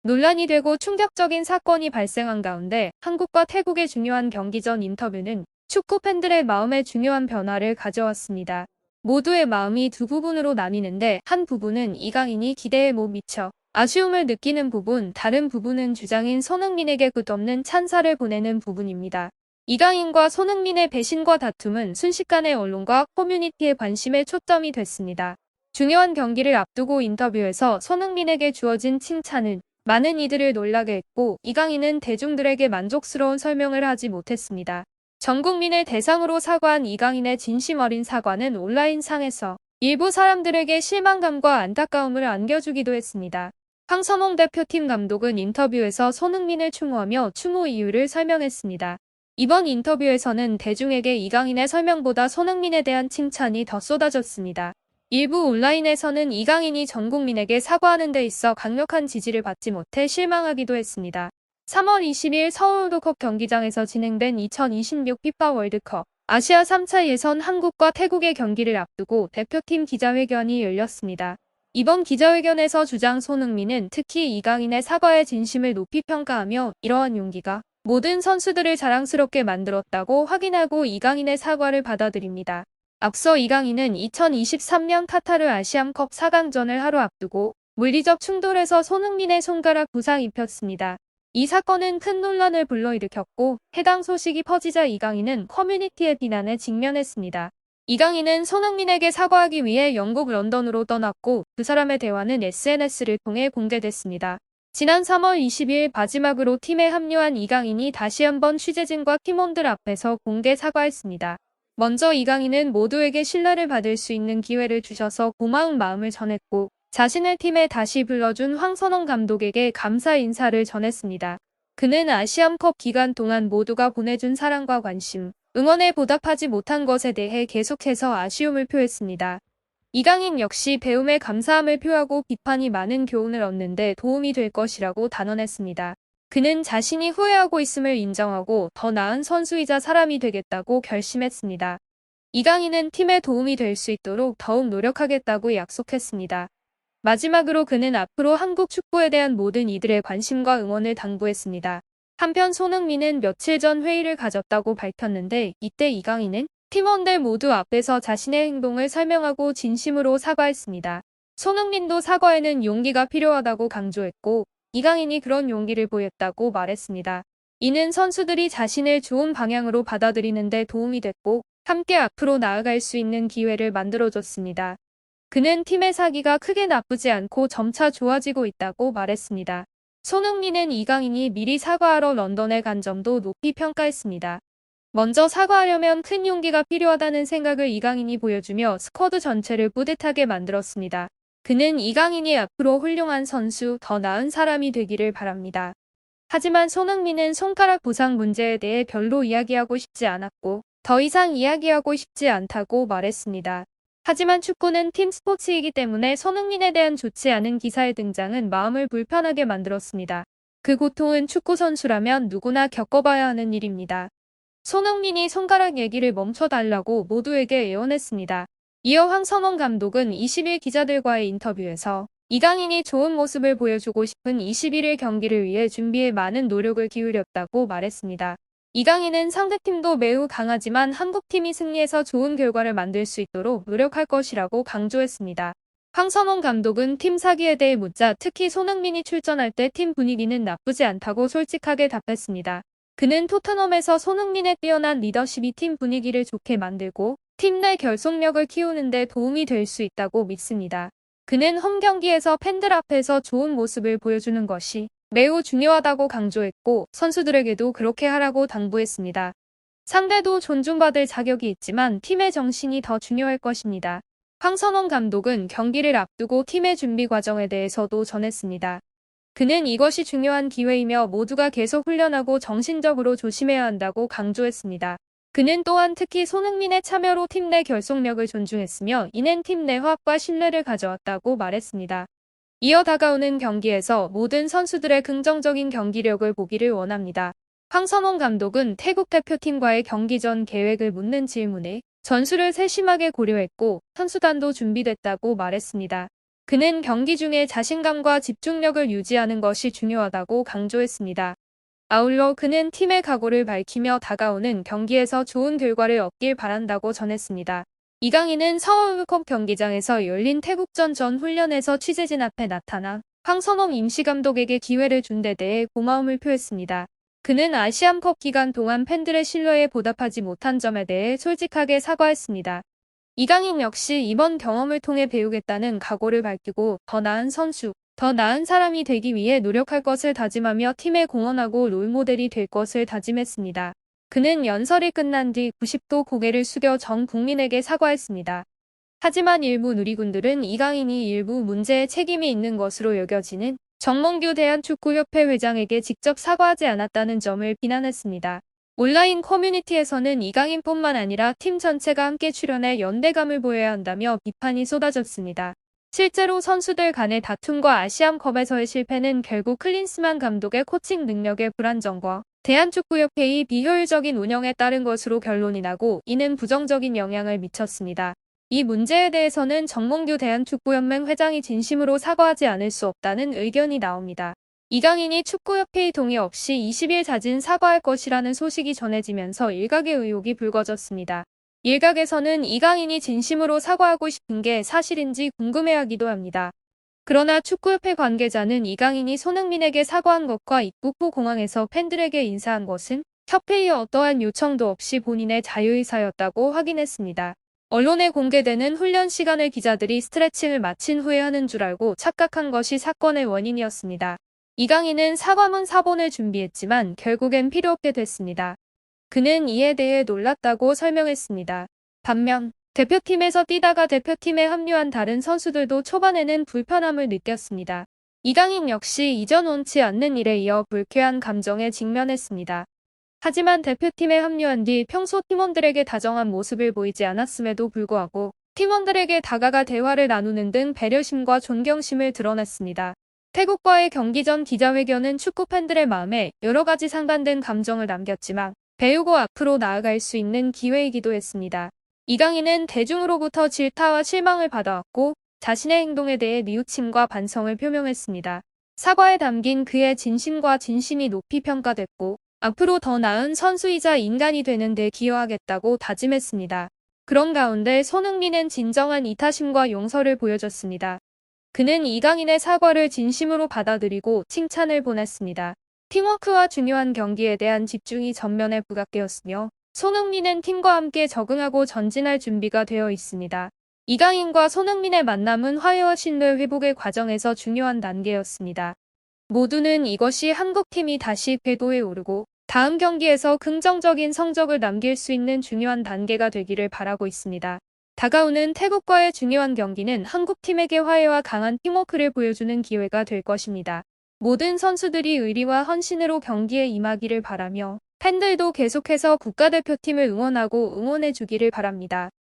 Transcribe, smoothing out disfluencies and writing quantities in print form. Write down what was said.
논란이 되고 충격적인 사건이 발생한 가운데 한국과 태국의 중요한 경기 전 인터뷰는 축구 팬들의 마음에 중요한 변화를 가져왔습니다. 모두의 마음이 두 부분으로 나뉘는데 한 부분은 이강인이 기대에 못 미쳐 아쉬움을 느끼는 부분, 다른 부분은 주장인 손흥민에게 끝없는 찬사를 보내는 부분입니다. 이강인과 손흥민의 배신과 다툼은 순식간에 언론과 커뮤니티의 관심에 초점이 됐습니다. 중요한 경기를 앞두고 인터뷰에서 손흥민에게 주어진 칭찬은 많은 이들을 놀라게 했고 이강인은 대중들에게 만족스러운 설명을 하지 못했습니다. 전 국민을 대상으로 사과한 이강인의 진심 어린 사과는 온라인상에서 일부 사람들에게 실망감과 안타까움을 안겨주기도 했습니다. 황선홍 대표팀 감독은 인터뷰에서 손흥민을 추모하며 추모 이유를 설명했습니다. 이번 인터뷰에서는 대중에게 이강인의 설명보다 손흥민에 대한 칭찬이 더 쏟아졌습니다. 일부 온라인에서는 이강인이 전 국민에게 사과하는 데 있어 강력한 지지를 받지 못해 실망하기도 했습니다. 3월 20일 서울 월드컵 경기장에서 진행된 2026 피파 월드컵 아시아 3차 예선 한국과 태국의 경기를 앞두고 대표팀 기자회견이 열렸습니다. 이번 기자회견에서 주장 손흥민은 특히 이강인의 사과의 진심을 높이 평가하며 이러한 용기가 모든 선수들을 자랑스럽게 만들었다고 확인하고 이강인의 사과를 받아들입니다. 앞서 이강인은 2023년 카타르 아시안컵 4강전을 하루 앞두고 물리적 충돌에서 손흥민의 손가락 부상 입혔습니다. 이 사건은 큰 논란을 불러일으켰고 해당 소식이 퍼지자 이강인은 커뮤니티의 비난에 직면했습니다. 이강인은 손흥민에게 사과하기 위해 영국 런던으로 떠났고 그 사람의 대화는 SNS를 통해 공개됐습니다. 지난 3월 20일 마지막으로 팀에 합류한 이강인이 다시 한번 취재진과 팀원들 앞에서 공개 사과했습니다. 먼저 이강인은 모두에게 신뢰를 받을 수 있는 기회를 주셔서 고마운 마음을 전했고 자신을 팀에 다시 불러준 황선홍 감독에게 감사 인사를 전했습니다. 그는 아시안컵 기간 동안 모두가 보내준 사랑과 관심, 응원에 보답하지 못한 것에 대해 계속해서 아쉬움을 표했습니다. 이강인 역시 배움에 감사함을 표하고 비판이 많은 교훈을 얻는데 도움이 될 것이라고 단언했습니다. 그는 자신이 후회하고 있음을 인정하고 더 나은 선수이자 사람이 되겠다고 결심했습니다. 이강인은 팀에 도움이 될 수 있도록 더욱 노력하겠다고 약속했습니다. 마지막으로 그는 앞으로 한국 축구에 대한 모든 이들의 관심과 응원을 당부했습니다. 한편 손흥민은 며칠 전 회의를 가졌다고 밝혔는데 이때 이강인은 팀원들 모두 앞에서 자신의 행동을 설명하고 진심으로 사과했습니다. 손흥민도 사과에는 용기가 필요하다고 강조했고 이강인이 그런 용기를 보였다고 말했습니다. 이는 선수들이 자신을 좋은 방향으로 받아들이는 데 도움이 됐고 함께 앞으로 나아갈 수 있는 기회를 만들어줬습니다. 그는 팀의 사기가 크게 나쁘지 않고 점차 좋아지고 있다고 말했습니다. 손흥민은 이강인이 미리 사과하러 런던에 간 점도 높이 평가했습니다. 먼저 사과하려면 큰 용기가 필요하다는 생각을 이강인이 보여주며 스쿼드 전체를 뿌듯하게 만들었습니다. 그는 이강인이 앞으로 훌륭한 선수, 더 나은 사람이 되기를 바랍니다. 하지만 손흥민은 손가락 부상 문제에 대해 별로 이야기하고 싶지 않았고 더 이상 이야기하고 싶지 않다고 말했습니다. 하지만 축구는 팀 스포츠이기 때문에 손흥민에 대한 좋지 않은 기사의 등장은 마음을 불편하게 만들었습니다. 그 고통은 축구 선수라면 누구나 겪어봐야 하는 일입니다. 손흥민이 손가락 얘기를 멈춰달라고 모두에게 애원했습니다. 이어 황선홍 감독은 20일 기자들과의 인터뷰에서 이강인이 좋은 모습을 보여주고 싶은 21일 경기를 위해 준비에 많은 노력을 기울였다고 말했습니다. 이강인은 상대팀도 매우 강하지만 한국팀이 승리해서 좋은 결과를 만들 수 있도록 노력할 것이라고 강조했습니다. 황선홍 감독은 팀 사기에 대해 묻자 특히 손흥민이 출전할 때 팀 분위기는 나쁘지 않다고 솔직하게 답했습니다. 그는 토트넘에서 손흥민의 뛰어난 리더십이 팀 분위기를 좋게 만들고 팀 내 결속력을 키우는 데 도움이 될 수 있다고 믿습니다. 그는 홈 경기에서 팬들 앞에서 좋은 모습을 보여주는 것이 매우 중요하다고 강조했고 선수들에게도 그렇게 하라고 당부했습니다. 상대도 존중받을 자격이 있지만 팀의 정신이 더 중요할 것입니다. 황선홍 감독은 경기를 앞두고 팀의 준비 과정에 대해서도 전했습니다. 그는 이것이 중요한 기회이며 모두가 계속 훈련하고 정신적으로 조심해야 한다고 강조했습니다. 그는 또한 특히 손흥민의 참여로 팀 내 결속력을 존중했으며 이는 팀 내 화합과 신뢰를 가져왔다고 말했습니다. 이어 다가오는 경기에서 모든 선수들의 긍정적인 경기력을 보기를 원합니다. 황선홍 감독은 태국 대표팀과의 경기 전 계획을 묻는 질문에 전술을 세심하게 고려했고 선수단도 준비됐다고 말했습니다. 그는 경기 중에 자신감과 집중력을 유지하는 것이 중요하다고 강조했습니다. 아울러 그는 팀의 각오를 밝히며 다가오는 경기에서 좋은 결과를 얻길 바란다고 전했습니다. 이강인은 서울컵 경기장에서 열린 태국전 전 훈련에서 취재진 앞에 나타나 황선홍 임시감독에게 기회를 준 데 대해 고마움을 표했습니다. 그는 아시안컵 기간 동안 팬들의 신뢰에 보답하지 못한 점에 대해 솔직하게 사과했습니다. 이강인 역시 이번 경험을 통해 배우겠다는 각오를 밝히고 더 나은 선수, 더 나은 사람이 되기 위해 노력할 것을 다짐하며 팀에 공헌하고 롤모델이 될 것을 다짐했습니다. 그는 연설이 끝난 뒤 90도 고개를 숙여 전 국민에게 사과했습니다. 하지만 일부 누리꾼들은 이강인이 일부 문제에 책임이 있는 것으로 여겨지는 정몽규 대한축구협회 회장에게 직접 사과하지 않았다는 점을 비난했습니다. 온라인 커뮤니티에서는 이강인뿐만 아니라 팀 전체가 함께 출연해 연대감을 보여야 한다며 비판이 쏟아졌습니다. 실제로 선수들 간의 다툼과 아시안컵에서의 실패는 결국 클린스만 감독의 코칭 능력의 불안정과 대한축구협회의 비효율적인 운영에 따른 것으로 결론이 나고 이는 부정적인 영향을 미쳤습니다. 이 문제에 대해서는 정몽규 대한축구연맹 회장이 진심으로 사과하지 않을 수 없다는 의견이 나옵니다. 이강인이 축구협회의 동의 없이 20일 자진 사과할 것이라는 소식이 전해지면서 일각의 의혹이 불거졌습니다. 일각에서는 이강인이 진심으로 사과하고 싶은 게 사실인지 궁금해하기도 합니다. 그러나 축구협회 관계자는 이강인이 손흥민에게 사과한 것과 입국 후 공항에서 팬들에게 인사한 것은 협회의 어떠한 요청도 없이 본인의 자유의사였다고 확인했습니다. 언론에 공개되는 훈련 시간을 기자들이 스트레칭을 마친 후에 하는 줄 알고 착각한 것이 사건의 원인이었습니다. 이강인은 사과문 4본을 준비했지만 결국엔 필요 없게 됐습니다. 그는 이에 대해 놀랐다고 설명했습니다. 반면 대표팀에서 뛰다가 대표팀에 합류한 다른 선수들도 초반에는 불편함을 느꼈습니다. 이강인 역시 이전 원치 않는 일에 이어 불쾌한 감정에 직면했습니다. 하지만 대표팀에 합류한 뒤 평소 팀원들에게 다정한 모습을 보이지 않았음에도 불구하고 팀원들에게 다가가 대화를 나누는 등 배려심과 존경심을 드러냈습니다. 태국과의 경기 전 기자회견은 축구 팬들의 마음에 여러 가지 상반된 감정을 남겼지만 배우고 앞으로 나아갈 수 있는 기회이기도 했습니다. 이강인은 대중으로부터 질타와 실망을 받아왔고 자신의 행동에 대해 뉘우침과 반성을 표명했습니다. 사과에 담긴 그의 진심과 진심이 높이 평가됐고 앞으로 더 나은 선수이자 인간이 되는 데 기여하겠다고 다짐했습니다. 그런 가운데 손흥민은 진정한 이타심과 용서를 보여줬습니다. 그는 이강인의 사과를 진심으로 받아들이고 칭찬을 보냈습니다. 팀워크와 중요한 경기에 대한 집중이 전면에 부각되었으며 손흥민은 팀과 함께 적응하고 전진할 준비가 되어 있습니다. 이강인과 손흥민의 만남은 화해와 신뢰 회복의 과정에서 중요한 단계였습니다. 모두는 이것이 한국팀이 다시 궤도에 오르고 다음 경기에서 긍정적인 성적을 남길 수 있는 중요한 단계가 되기를 바라고 있습니다. 다가오는 태국과의 중요한 경기는 한국팀에게 화해와 강한 팀워크를 보여주는 기회가 될 것입니다. 모든 선수들이 의리와 헌신으로 경기에 임하기를 바라며 팬들도 계속해서 국가대표팀을 응원하고 응원해주기를 바랍니다.